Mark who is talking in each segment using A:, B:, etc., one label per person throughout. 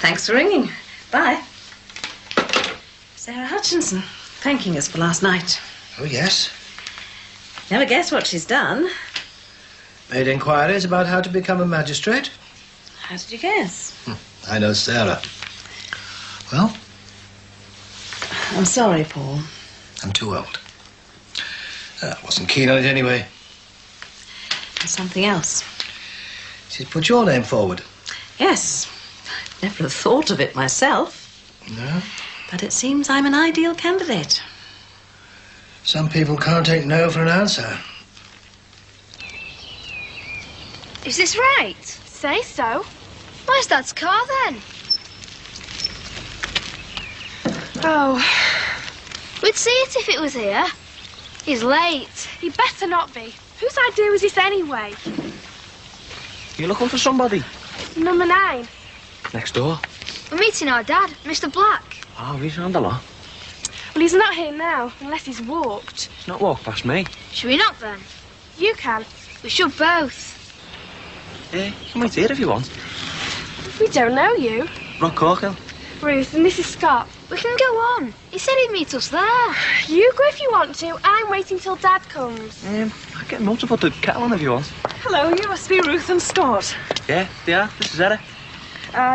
A: Thanks for ringing. Bye. Sarah Hutchinson, thanking us for last night.
B: Oh, yes.
A: Never guess what she's done.
B: Made inquiries about how to become a magistrate.
A: How did you guess?
B: I know Sarah. Well?
A: I'm sorry, Paul.
B: I'm too old. I wasn't keen on it anyway.
A: There's something else.
B: She's put your name forward.
A: Yes. I'd never have thought of it myself.
B: No?
A: But it seems I'm an ideal candidate.
B: Some people can't take no for an answer.
C: Is this right?
D: Say so.
C: Where's Dad's car then?
D: Oh,
C: We'd see it if it was here. He's late.
D: he better not be. Whose idea was this anyway?
E: You looking for somebody?
D: Number 9.
E: Next door.
C: We're meeting our dad, Mr. Black.
E: Oh, he's around a lot.
D: Well, he's not here now, unless he's walked.
E: He's not walked past me.
C: Should we knock then?
D: You can.
C: We should both.
E: You can wait here if you want.
D: We don't know you.
E: Rock Corkill.
D: Ruth, and this is Scott.
C: We can go on. He said he'd meet us there.
D: You go if you want to. I'm waiting till Dad comes.
E: I get him up to put the kettle on if you want.
F: Hello, you must be Ruth and Scott.
E: Yeah, they are. This is Eric.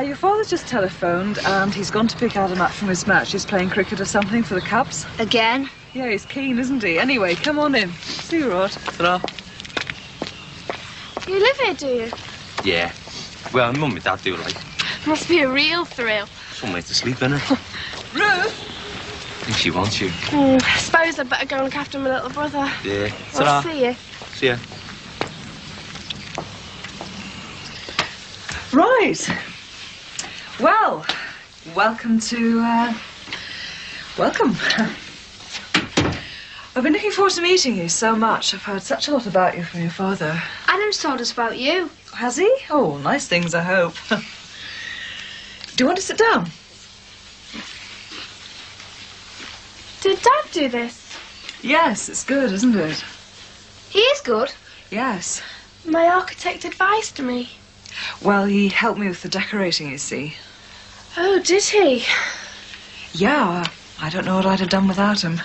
F: Your father's just telephoned and he's gone to pick Adam up from his match. He's playing cricket or something for the Cubs.
C: Again?
F: Yeah, he's keen, isn't he? Anyway, come on in. See you, Rod.
E: Ta-ra.
D: You live here, do you?
E: Yeah. Well, Mum and Dad do, like.
D: Must be a real thrill.
E: Some way to sleep in it.
F: Ruth!
E: I think she wants you.
D: I suppose I'd better go and look after my little brother.
E: Yeah.
D: I'll
E: Ta-ra.
D: see you.
E: See ya.
F: Right. Well, welcome to, welcome. I've been looking forward to meeting you so much. I've heard such a lot about you from your father.
C: Adam's told us about you.
F: Has he? Oh, nice things, I hope. Do you want to sit down?
D: Did Dad do this?
F: Yes, it's good, isn't it?
C: He is good.
F: Yes.
D: My architect advised me.
F: Well, he helped me with the decorating, you see.
D: Oh, did he?
F: Yeah, I don't know what I'd have done without him.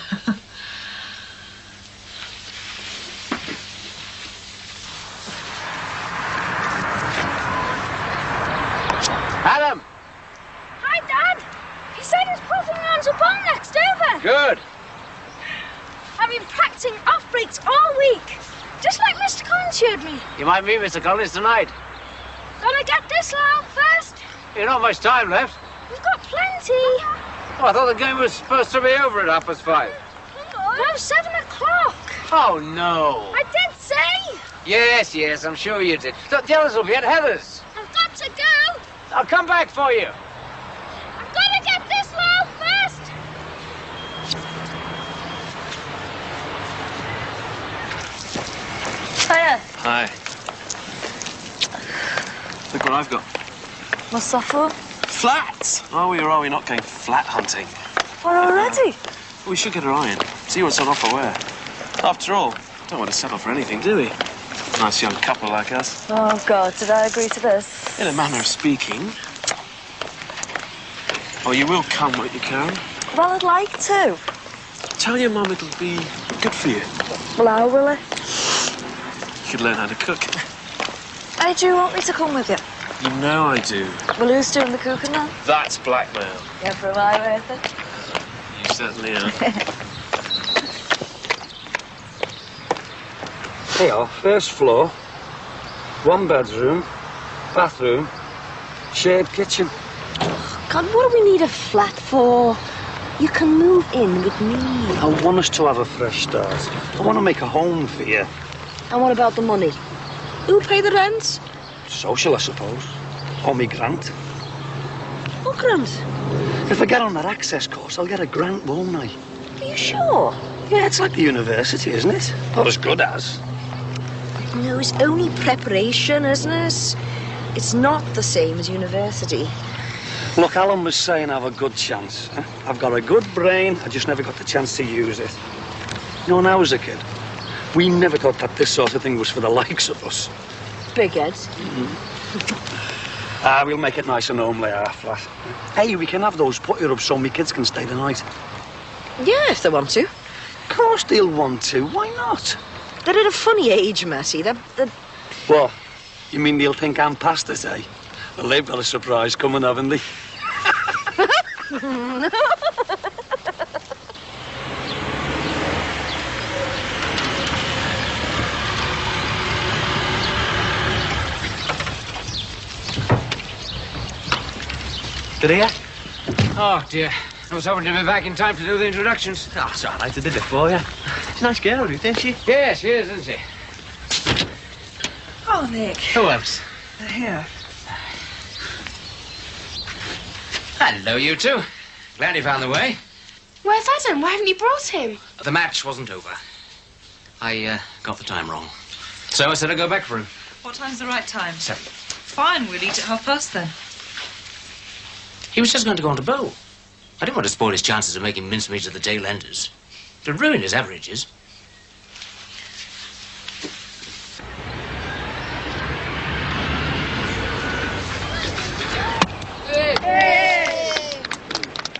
G: Adam!
C: Hi, Dad. He said he's putting me on to bomb next over.
G: Good.
C: I've been practicing off breaks all week. Just like Mr. Collins showed me.
G: You might meet Mr. Collins tonight.
C: Gonna get this out first.
G: You've not much time left.
C: We've got plenty.
G: Oh, I thought the game was supposed to be over at 5:30.
C: No, 7 o'clock.
G: Oh, no.
C: I did say.
G: Yes, I'm sure you did. The others will be at Heather's.
C: I've got to go.
G: I'll come back for you.
C: I've got to get this out first. Hiya.
E: Hi. Look what I've got.
C: What's that for?
E: Flats! Are we or are we not going flat hunting?
C: What already?
E: We should get her iron. See what's on offer where. After all, don't want to settle for anything, do we? Nice young couple like us.
C: Oh, God, did I agree to this?
E: In a manner of speaking. Oh, you will come, won't you, Karen?
C: Well, I'd like to.
E: Tell your mum it'll be good for you.
C: Well, how will it?
E: You could learn how to cook.
C: Hey, do you want me to come with you?
E: You know I do.
C: Well, who's doing the cooking then?
E: That's blackmail.
C: Yeah, for my worth it.
E: You certainly are.
H: Here, first floor, 1 bedroom, bathroom, shared kitchen.
C: God, what do we need a flat for? You can move in with me.
H: I want us to have a fresh start. I want to make a home for you.
C: And what about the money? Who'll pay the rent?
H: Social, I suppose. Or me grant.
C: What grant?
H: If I get on that access course, I'll get a grant, won't I?
C: Are you sure?
H: Yeah, it's like the university, isn't it? Not as good as.
C: No, it's only preparation, isn't it? It's not the same as university.
H: Look, Alan was saying I have a good chance. I've got a good brain, I just never got the chance to use it. You know, when I was a kid, we never thought that this sort of thing was for the likes of us.
C: Big head.
H: We'll make it nice and homely, our flat. Hey, we can have those put up so my kids can stay the night.
C: Yeah, if they want to.
H: Of course they'll want to. Why not?
C: They're at a funny age, Matty. They're...
H: What? You mean they'll think I'm past it, eh? Well, they've got a surprise coming, haven't they?
E: Did he?
G: Oh, dear. I was hoping to be back in time to do the introductions.
E: Oh, it's all right. I did it for you. She's a nice girl, Ruth, isn't she?
G: Yes, she is, isn't she?
F: Oh, Nick.
E: Who else?
F: They're here.
G: Hello, you two. Glad you found the way.
D: Where's Adam? Why haven't you brought him?
G: The match wasn't over. I got the time wrong. So I said I'd go back for him.
F: What time's the right time?
G: 7.
F: Fine, we'll eat at 1:30 then.
G: He was just going to go on to bowl. I didn't want to spoil his chances of making mincemeat of the tail enders. It'd ruin his averages.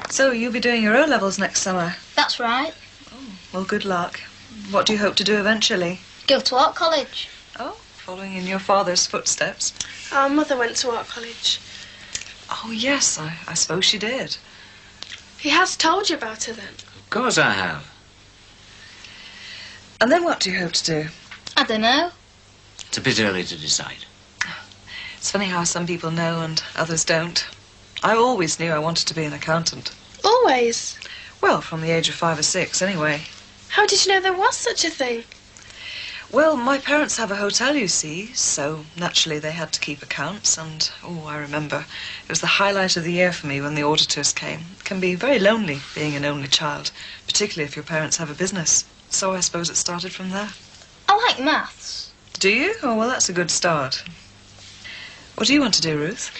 F: So, you'll be doing your O-levels next summer?
I: That's right.
F: Well, good luck. What do you hope to do eventually?
I: Go to art college.
F: Oh, following in your father's footsteps.
D: Our mother went to art college.
F: Oh, yes, I suppose she did.
D: He has told you about her then?
G: Of course I have.
F: And then what do you hope to do?
I: I don't know.
G: It's a bit early to decide.
F: It's funny how some people know and others don't. I always knew I wanted to be an accountant.
D: Always.
F: Well, from the age of 5 or 6, anyway.
D: How did you know there was such a thing?
F: Well, my parents have a hotel, you see, so naturally they had to keep accounts, and, oh, I remember, it was the highlight of the year for me when the auditors came. It can be very lonely being an only child, particularly if your parents have a business. So I suppose it started from there.
I: I like maths.
F: Do you? Oh, well, that's a good start. What do you want to do, Ruth?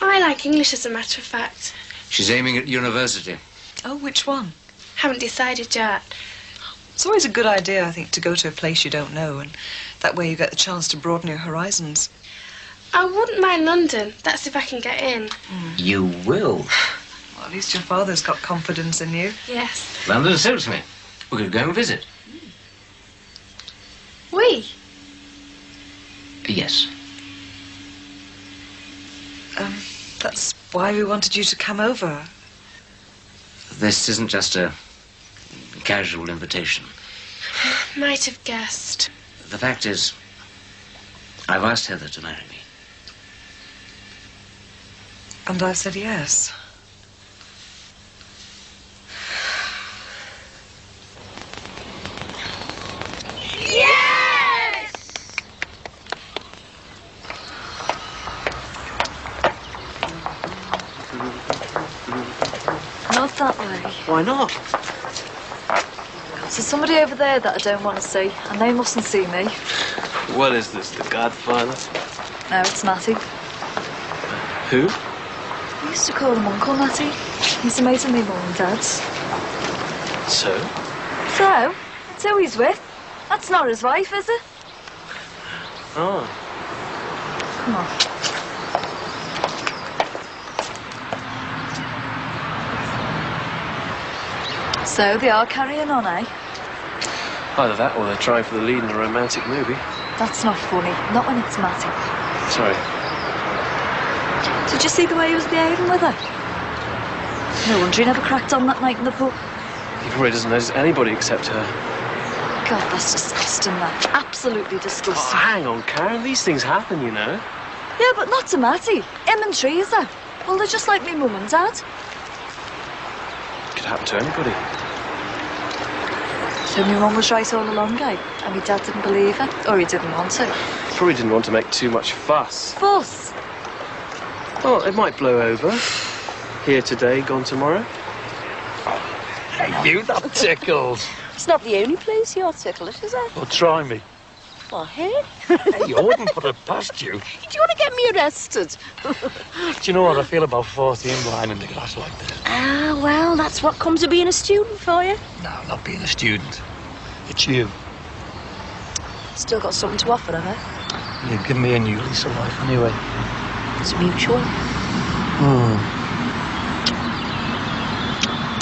D: I like English, as a matter of fact.
G: She's aiming at university.
F: Oh, which one?
D: Haven't decided yet.
F: It's always a good idea, I think, to go to a place you don't know, and that way you get the chance to broaden your horizons.
D: I wouldn't mind London. That's if I can get in.
G: You will.
F: Well, at least your father's got confidence in you.
D: Yes.
G: London suits me. We could go and visit.
D: We?
G: Yes.
F: That's why we wanted you to come over.
G: This isn't just a casual invitation.
D: Might have guessed.
G: The fact is, I've asked Heather to marry me.
F: And I said yes.
J: Not that way.
E: Why not?
J: There's somebody over there that I don't want to see, and they mustn't see me.
E: What is this, the Godfather?
J: No, it's Matty.
E: Who?
J: We used to call him Uncle Matty. He's a mate of me mum and dad's.
E: So?
J: So, that's who he's with. That's not his wife, is it?
E: Oh.
J: Come on. So they are carrying on, eh?
E: Either that or they're trying for the lead in a romantic movie.
J: That's not funny. Not when it's Matty.
E: Sorry.
J: Did you see the way he was behaving with her? No wonder he never cracked on that night in the pub.
E: He probably doesn't notice anybody except her.
J: God, that's disgusting, that. Absolutely
E: Oh,
J: disgusting.
E: hang on, Karen. These things happen, you know.
J: Yeah, but not to Matty. Him and Teresa. Well, they're just like me mum and dad.
E: Could happen to anybody.
J: So my mum was right all along, eh? And my dad didn't believe her. Or he didn't want to.
E: He probably didn't want to make too much fuss.
J: Fuss.
E: Well, it might blow over. Here today, gone tomorrow.
H: Hey, you, that tickles.
C: It's not the only place you're ticklish, is it?
H: Well, try me.
C: Well, hey?
H: Hey, I wouldn't put it past you.
C: Do you want to get me arrested?
H: Do you know what I feel about 14 blind in the glass like this?
C: Ah, well, that's what comes of being a student for you.
H: No, not being a student. It's you.
C: Still got something to offer, have I?
H: You've given me a new lease of life anyway.
C: It's mutual.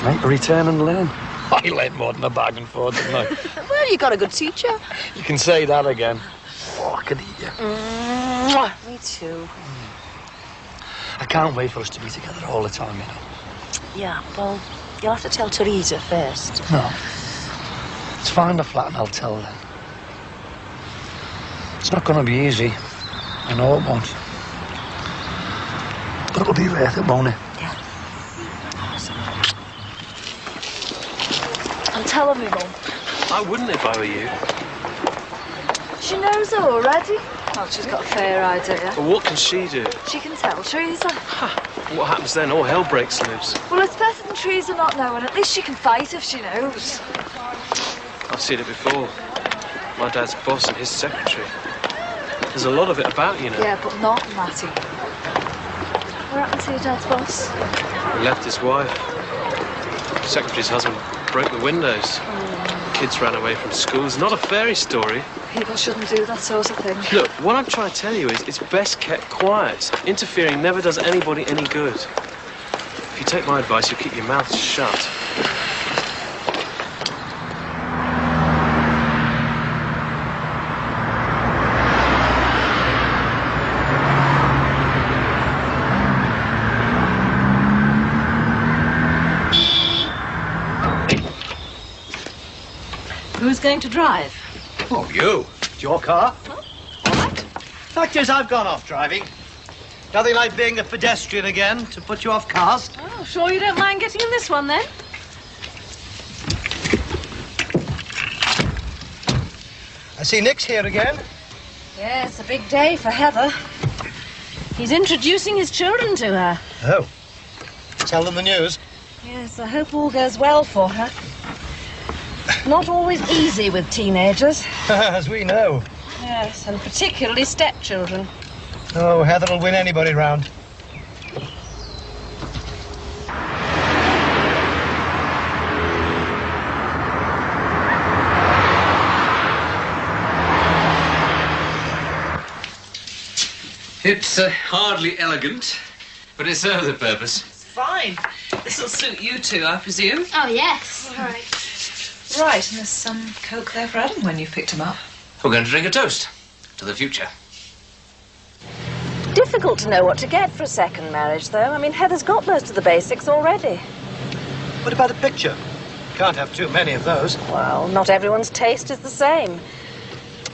H: Right, return and learn. I learned more than a bargain for, didn't I?
C: Well, you got a good teacher.
H: You can say that again. Oh, I could eat you.
C: Me too.
H: I can't wait for us to be together all the time, you know.
C: Yeah, well, you'll have to tell Teresa first.
H: No. Let's find a flat and I'll tell them. It's not going to be easy. I know it won't. But it'll be worth it, won't it?
C: Yeah. I'll tell her we won't.
E: I wouldn't if I were you.
J: She knows her already. Well, she's got a fair idea.
E: But what can she do?
J: She can tell Teresa.
E: What happens then? All hell breaks loose.
J: Well, it's better than Teresa not knowing. At least she can fight if she knows.
E: I've seen it before. My dad's boss and his secretary. There's a lot of it about, you know.
J: Yeah, but not Matty. What happened to your dad's boss?
E: He left his wife. Secretary's husband broke the windows. Kids ran away from school. It's not a fairy story.
J: People shouldn't do that sort of thing.
E: Look, what I'm trying to tell you is it's best kept quiet. Interfering never does anybody any good. If you take my advice, you'll keep your mouth shut.
A: Who's going to drive?
K: Oh, you. It's your car.
A: Huh? All right.
K: Fact is, I've gone off driving. Nothing like being a pedestrian again to put you off cars.
A: Oh, sure you don't mind getting in this one, then?
K: I see Nick's here again.
A: Yeah, it's a big day for Heather. He's introducing his children to her.
K: Oh. Tell them the news.
A: Yes, I hope all goes well for her. Not always easy with teenagers.
K: As we know.
A: Yes, and particularly stepchildren.
K: Oh, Heather will win anybody round.
G: It's hardly elegant, but it serves a purpose.
F: It's fine. This'll suit you two, I presume.
I: Oh, yes. All right.
F: Right, and there's some Coke there for Adam when you've picked him up.
G: We're going to drink a toast to the future.
A: Difficult to know what to get for a second marriage, though. I mean, Heather's got most of the basics already.
K: What about a picture? Can't have too many of those.
A: Well, not everyone's taste is the same.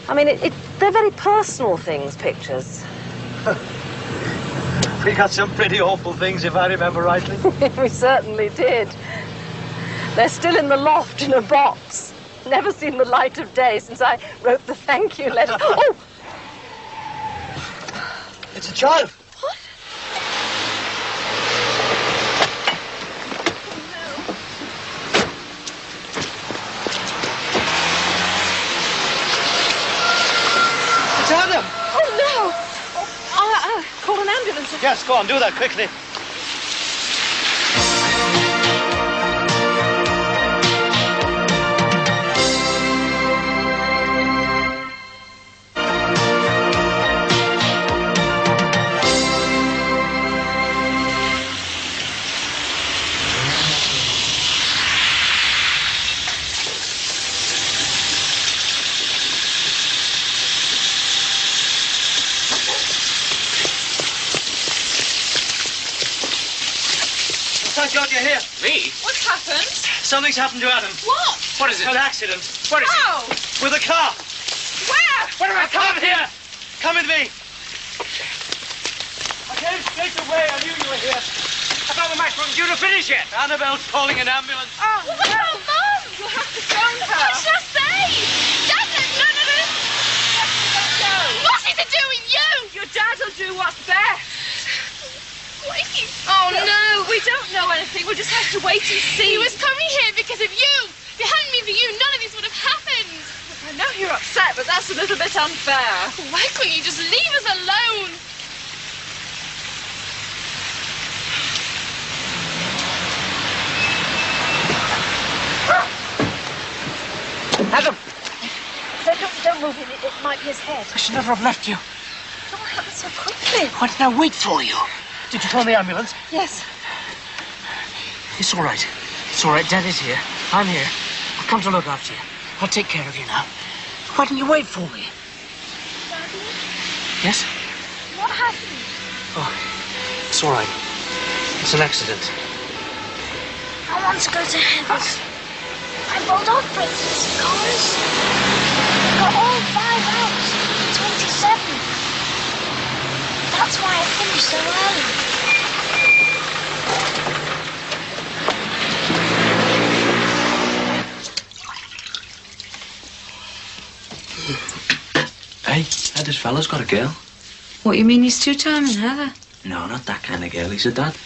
A: I mean, they're very personal things, pictures.
K: We got some pretty awful things, if I remember rightly.
A: We certainly did. They're still in the loft in a box. Never seen the light of day since I wrote the thank you letter. Oh!
K: It's a child.
A: What?
K: It's Adam.
A: Oh, no! Oh, call an ambulance.
K: Yes, go on, do that quickly. Thank God you're here.
G: Me?
F: What's happened?
K: Something's happened to Adam.
F: What?
G: What is it?
K: An accident.
G: What is
F: How?
K: With a car.
F: Where?
G: it? What have I come here?
K: Come with me. I came straight away. I knew you were here.
G: I thought the match wasn't due to finish yet.
K: Annabelle's calling an ambulance.
F: Oh,
I: What about Mum?
F: You'll have to phone her.
I: What should I say? Dad, there's none of this. What's it to do with you?
F: Your dad will do what's best.
I: Wait.
F: Oh, no, we don't know anything. We'll just have to wait and see.
I: He was coming here because of you. If it hadn't been for you, none of this would have happened.
F: I know you're upset, but that's a little bit unfair.
I: Why couldn't you just leave us alone?
G: Adam!
A: Don't move him. It might be his head.
G: I should never have left you.
A: What happened so quickly?
C: happened?
G: What did I wait for you?
K: Did you call the ambulance?
C: Yes.
G: It's all right. It's all right. Dad is here. I'm here. I've come to look after you. I'll take care of you now. Why didn't you wait for me?
D: Daddy,
G: Yes?
D: what happened?
G: Oh, it's all right. It's an accident.
D: I want to go to Heather's. I rolled off breakfast cars. Got all 5 out. 27. That's why I finished so early.
B: Hey, this fella's got a girl.
F: What, you mean he's two-timing Heather?
B: No, not that kind of girl. He's a dad.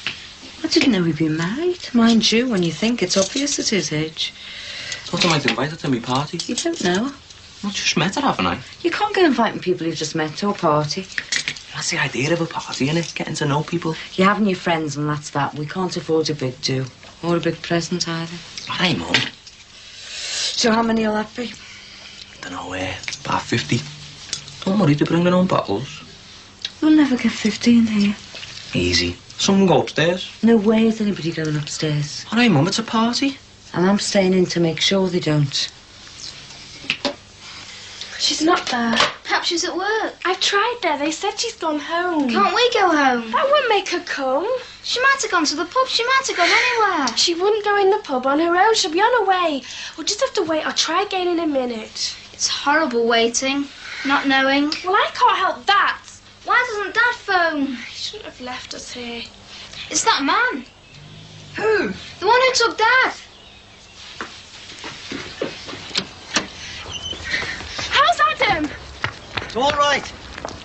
F: I didn't know he'd been married. Mind you, when you think it's obvious at his age.
B: Thought I might invite her to my party.
F: You don't know.
B: Well, just met her, haven't I?
F: You can't go inviting people you've just met to a party.
B: That's the idea of a party, innit? Getting to know people.
F: You're having your friends and that's that. We can't afford a big do. Or a big present either.
B: Hey, Mum.
F: So how many will that be?
B: Don't know where. About 50. Don't worry to bring their own bottles.
F: We'll never get 50 in here.
B: Easy. Someone go upstairs.
F: No way is anybody going upstairs.
B: All right, Mum, it's a party.
F: And I'm staying in to make sure they don't.
D: She's not there.
I: Perhaps she's at work.
D: I've tried there. They said she's gone home.
I: Can't we go home?
D: That won't make her come.
I: She might have gone to the pub. She might have gone anywhere.
D: She wouldn't go in the pub on her own. She'll be on her way. We'll just have to wait. I'll try again in a minute.
I: It's horrible waiting, not knowing.
D: Well, I can't help that.
I: Why doesn't Dad phone?
D: He shouldn't have left us here.
I: It's that man.
F: Who?
I: The one who took Dad.
D: How's Adam?
K: It's all right.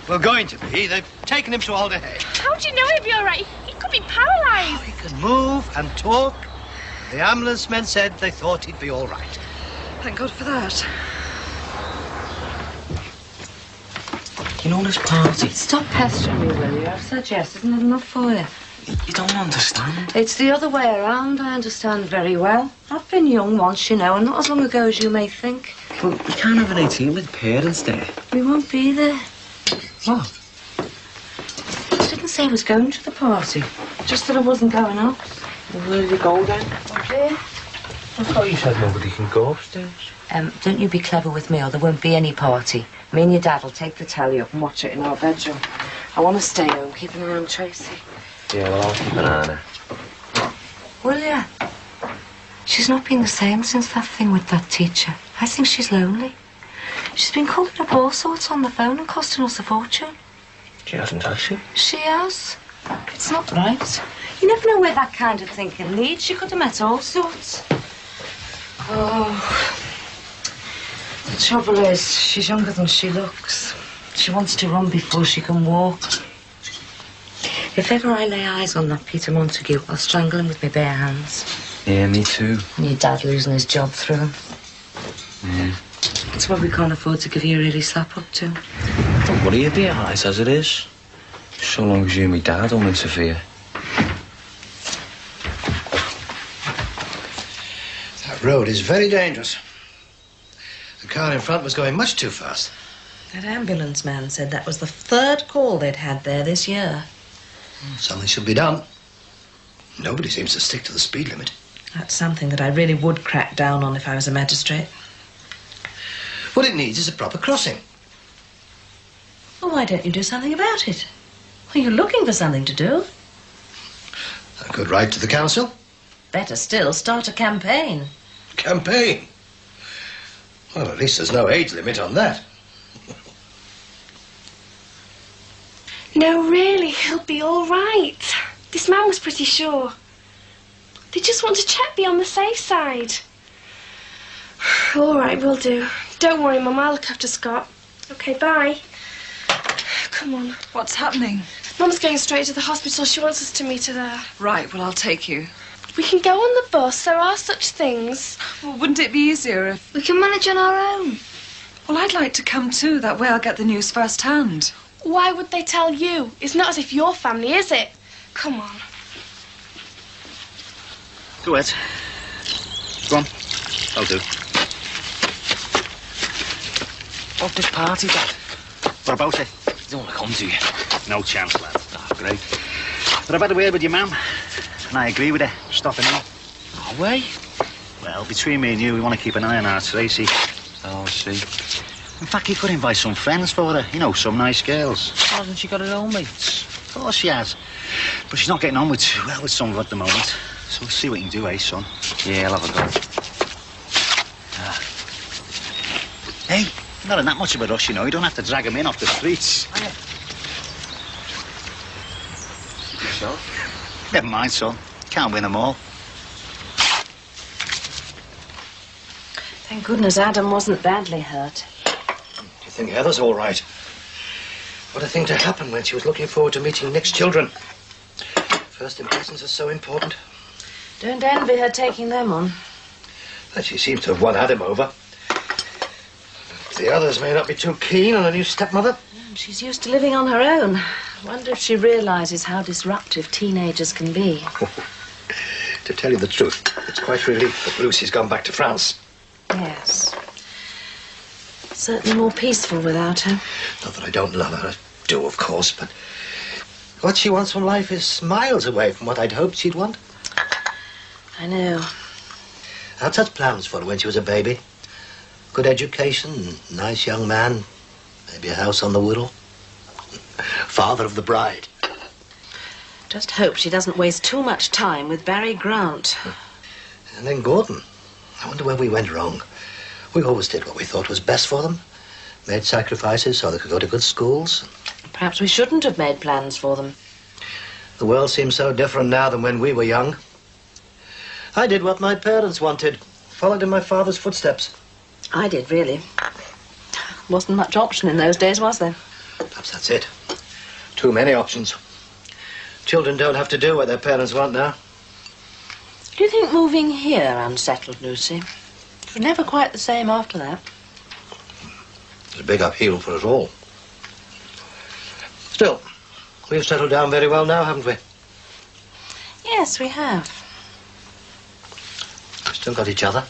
K: We're going to be. They've taken him to Alderhay.
D: How do you know he'd be all right? He could be paralysed.
K: He can move and talk. The ambulance men said they thought he'd be all right.
F: Thank God for that.
B: You know this party?
F: Stop pestering me, will you? I've said yes. Isn't it enough for you?
B: You don't understand.
F: It's the other way around. I understand very well. I've been young once, you know, and not as long ago as you may think.
B: Well, we can't have an 18 with parents there.
F: We won't be there.
B: What?
F: I didn't say I was going to the party. Just that I wasn't going up.
B: Well, where did you go then?
F: Up there.
B: I thought you said nobody can go upstairs.
F: Don't you be clever with me or there won't be any party. Me and your dad will take the telly up and watch it in our bedroom. I want to stay home, keep an eye on Tracy.
B: Yeah, well, I'll keep an eye on her.
F: Will ya? She's not been the same since that thing with that teacher. I think she's lonely. She's been calling up all sorts on the phone and costing us a fortune.
B: She hasn't, has she?
F: She has. It's not right. You never know where that kind of thing can lead. She could have met all sorts. Oh. The trouble is, she's younger than she looks. She wants to run before she can walk. If ever I lay eyes on that Peter Montague, I'll strangle him with my bare hands.
B: Yeah, me too.
F: And your dad losing his job through him.
B: Yeah.
F: That's why we can't afford to give you a really slap up to.
B: Don't worry, you'll be alright as it is. So long as you and me dad don't interfere.
K: That road is very dangerous. The car in front was going much too fast.
F: That ambulance man said that was the 3rd call they'd had there this year.
K: Something should be done. Nobody seems to stick to the speed limit.
F: That's something that I really would crack down on if I was a magistrate.
K: What it needs is a proper crossing.
F: Well, why don't you do something about it? Well, you're looking for something to do.
K: I could write to the council.
F: Better still, start a campaign.
K: Campaign? Well, at least there's no age limit on that.
D: No, really, he'll be all right. This man was pretty sure. They just want to check, be on the safe side. All right, will do. Don't worry, Mum, I'll look after Scott. OK, bye. Come on.
F: What's happening?
D: Mum's going straight to the hospital. She wants us to meet her there.
F: Right, well, I'll take you.
D: We can go on the bus. There are such things.
F: Well, wouldn't it be easier if...
I: We can manage on our own.
F: Well, I'd like to come too. That way I'll get the news first hand.
D: Why would they tell you? It's not as if your family, is it? Come on.
K: Go ahead. Go on. I'll do.
B: Off this party, Dad.
K: What about it?
B: don't want to come to you.
K: No chance, lad. Oh, great. But I've had a word with your mum, and I agree with her. Stopping in.
B: Oh, way?
K: Well, between me and you, we want to keep an eye on our Tracy.
B: Oh, I see.
K: In fact, you could invite some friends for her. You know, some nice girls.
B: Hasn't she got her own mates?
K: Of course she has. But she's not getting on with too well with some of them at the moment. So we'll see what you can do, eh, son?
B: Yeah, I'll have a go.
K: Hey, not in that much of a rush, you know. You don't have to drag him in off the streets.
B: Oh, yeah. So?
K: Never mind, son. Can't win them all.
C: Thank goodness Adam wasn't badly hurt.
L: Do you think Heather's all right? What a thing to happen when she was looking forward to meeting Nick's children. First impressions are so important.
C: Don't envy her taking them on.
L: And she seems to have won Adam over. The others may not be too keen on a new stepmother.
C: She's used to living on her own. I wonder if she realises how disruptive teenagers can be.
L: To tell you the truth, it's quite a relief that Lucy's gone back to France.
C: Yes. Certainly more peaceful without her.
L: Not that I don't love her. I do, of course, but what she wants from life is miles away from what I'd hoped she'd want.
C: I know.
L: I had such plans for her when she was a baby. Good education, nice young man, maybe a house on the Wirral. Father of the bride.
C: Just hope she doesn't waste too much time with Barry Grant.
L: And then Gordon. I wonder where we went wrong. We always did what we thought was best for them. Made sacrifices so they could go to good schools.
C: Perhaps we shouldn't have made plans for them.
L: The world seems so different now than when we were young. I did what my parents wanted. Followed in my father's footsteps.
C: I did, really. Wasn't much option in those days, was there?
L: Perhaps that's it. Too many options. Children don't have to do what their parents want now.
C: Do you think moving here unsettled Lucy? It was never quite the same after that.
L: It's a big upheaval for us all. Still, we've settled down very well now, haven't we?
C: Yes, we have.
L: We've still got each other.